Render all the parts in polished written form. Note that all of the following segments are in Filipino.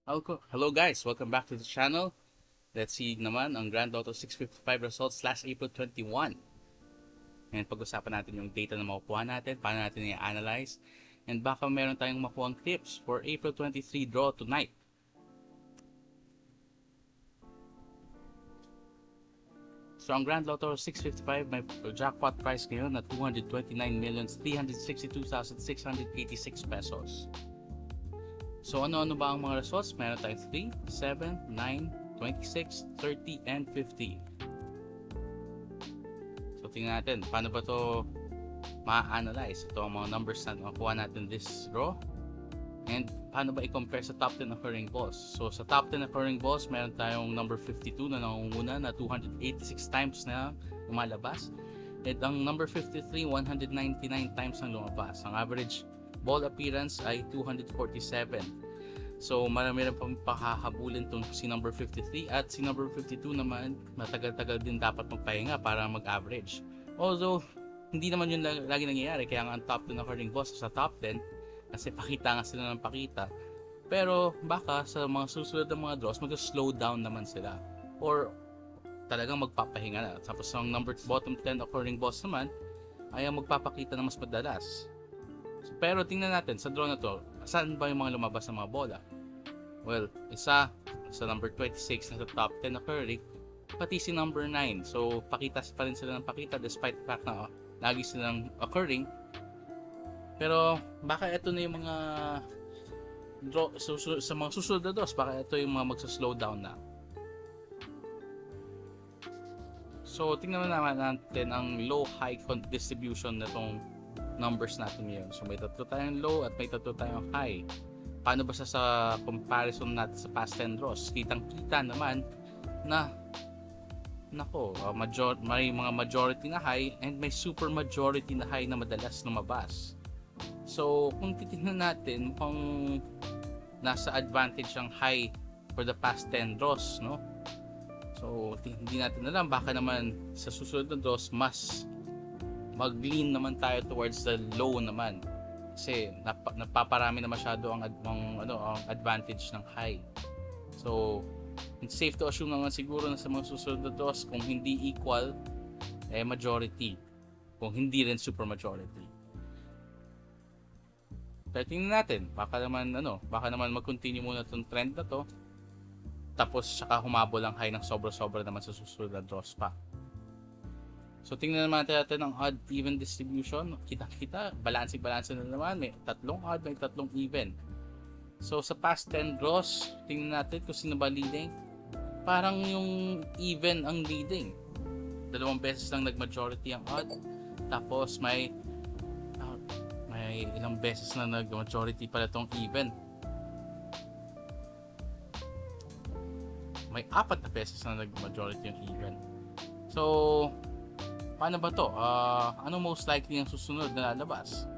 Hello guys, welcome back to the channel. Let's see naman ang Grand Lotto 655 results last April 21. And pag-usapan natin yung data na makukuha natin, paano natin i-analyze, and baka meron tayong makuha tips for April 23 draw tonight. So ang Grand Lotto 655 may jackpot price ngayon na 229,362,686 pesos. So ano-ano ba ang mga results? Meron tayong 3, 7, 9, 26, 30, and 50. So tingnan natin, paano ba to ma-analyze? Ito ang mga numbers na makuha natin this draw. And paano ba i-compare sa top 10 occurring balls? So sa top 10 occurring balls, meron tayong number 52 na nangunguna na 286 times na lumalabas. At ang number 53, 199 times ang lumabas. Ang average ball appearance ay 247. So marami rin pang pakahabulin itong si number 53 at si number 52 naman matagal-tagal din dapat magpahinga para mag-average. Although hindi naman yun lagi nangyayari, kaya nga ang top 10 occurring balls sa top 10 kasi pakita nga sila ng pakita. Pero baka sa mga susunod na mga draws mag-slow down naman sila or talagang magpapahinga na. Tapos ang bottom 10 occurring balls naman ay magpapakita na mas madalas. Pero tingnan natin sa draw na to, saan ba yung mga lumabas na mga bola? Well, isa sa number 26 na sa top 10 occurring, pati si number 9. So pakita pa rin sila ng pakita despite the fact na lagi silang occurring. Pero baka ito na yung mga draw, sa mga susunod na draws, baka ito yung mga magsa-slow down na. So tingnan naman natin ang low-high distribution na itong numbers natin ngayon. So may tatlo tayong low at may tatlo tayong high. Paano ba sa comparison natin sa past 10 draws? Kitang-kita naman na may mga majority na high and may super majority na high na madalas lumabas. So kung titingnan natin, mukhang nasa advantage ang high for the past 10 draws, no? So hindi natin alam, baka naman sa susunod na draws mas mag-lean naman tayo towards the low naman kasi napaparami na masyado ang advantage ng high. So it's safe to assume naman siguro na sa mga susunod na draws, kung hindi equal majority, kung hindi rin super majority. Pero tingnan natin, baka naman mag-continue muna itong trend na to, tapos saka humabol ang high ng sobra-sobra naman sa susunod na draws pa. So tingnan naman natin ang odd even distribution. Kita balance na naman, may tatlong odd, may tatlong even. So sa past 10 draws, tingnan natin kung sino ba leading. Parang yung even ang leading. 2 beses lang nag-majority ang odd. Tapos may ilang beses na nag-majority pala tong even. May 4 na beses na nag-majority yung even. So paano ba to? Ano most likely ang susunod na lalabas?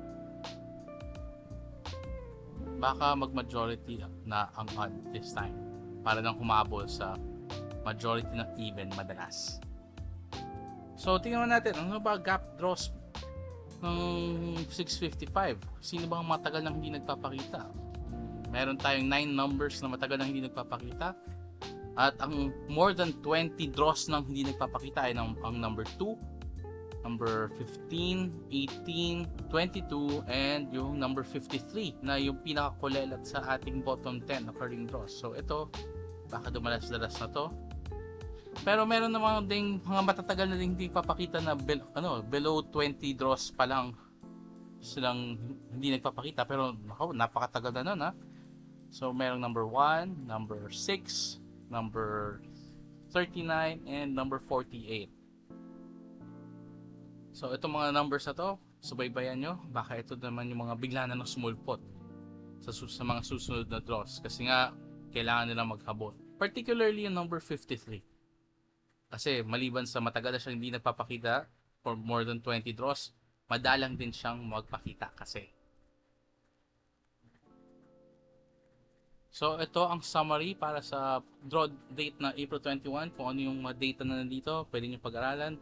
Baka mag-majority na ang odd this time para nang humabol sa majority ng even madalas. So tingnan natin, ano ba gap draws ng 655? Sino bang matagal nang hindi nagpapakita? Meron tayong 9 numbers na matagal nang hindi nagpapakita. At ang more than 20 draws nang hindi nagpapakita ay ang number 2, number 15, 18, 22, and yung number 53 na yung pinakakulelat sa ating bottom 10 occurring draws. So ito, baka dumalas-dalas na to. Pero meron naman ding mga matatagal na ding hindi papakita na below 20 draws pa lang silang hindi nagpapakita, pero napakatagal na nun, ha. So merong number 1, number 6, number 39, and number 48. So itong mga numbers na to, subaybayan nyo, baka ito naman yung mga bigla na sumulpot sa mga susunod na draws, kasi nga kailangan nila maghabol, particularly yung number 53, kasi maliban sa matagal na siyang hindi nagpapakita for more than 20 draws, madalang din siyang magpakita kasi. So ito ang summary para sa draw date na April 21. Kung ano yung mga data na nandito, pwede nyo pag-aralan,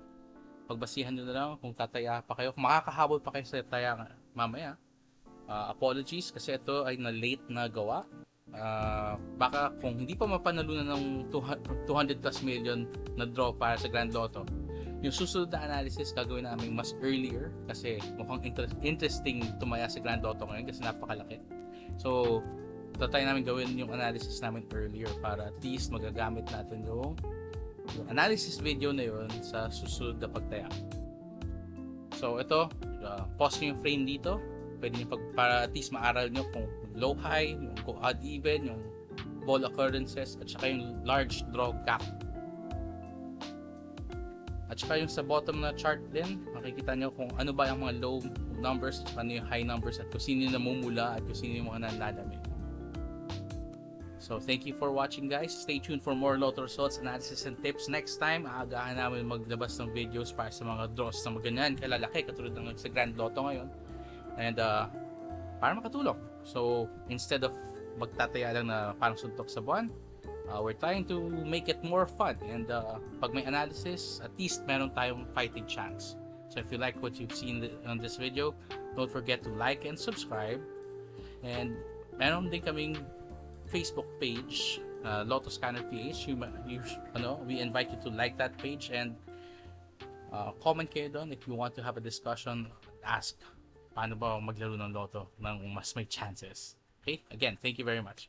pagbasihan nyo na lang kung tataya pa kayo, kung makakahabol pa kayo sa taya mamaya. Apologies kasi ito ay na late na gawa. baka kung hindi pa mapanalunan ng 200 plus million na draw para sa Grand Lotto, yung susunod na analysis gagawin namin mas earlier kasi mukhang interesting tumaya sa Grand Lotto ngayon kasi napakalaki. So, tatry namin gawin yung analysis namin earlier para at least magagamit natin yung analysis video na yun sa susunod na pagtaya. So, ito, pause nyo yung frame dito. Pwede nyo para at least maaral nyo kung low high, yung odd even, yung ball occurrences, at saka yung large draw gap. At saka yung sa bottom na chart din, makikita nyo kung ano ba yung mga low numbers, at ano yung high numbers, at kung sino yung namumula, at kung sino yung mga nanlalami. So, thank you for watching, guys. Stay tuned for more Lotto results, analysis, and tips. Next time, aagahan namin maglabas ng videos para sa mga draws na maganyan, kalalaki, katulad ng sa Grand Lotto ngayon. And, para makatulong. So, instead of magtataya lang na parang suntok sa buwan, we're trying to make it more fun. And, pag may analysis, at least meron tayong fighting chance. So, if you like what you've seen on this video, don't forget to like and subscribe. And, meron din kaming Facebook page, Lotto Scanner PH. We invite you to like that page and comment kayo doon if you want to have a discussion. Ask paano ba maglaro ng Lotto ng mas may chances. Okay? Again, thank you very much.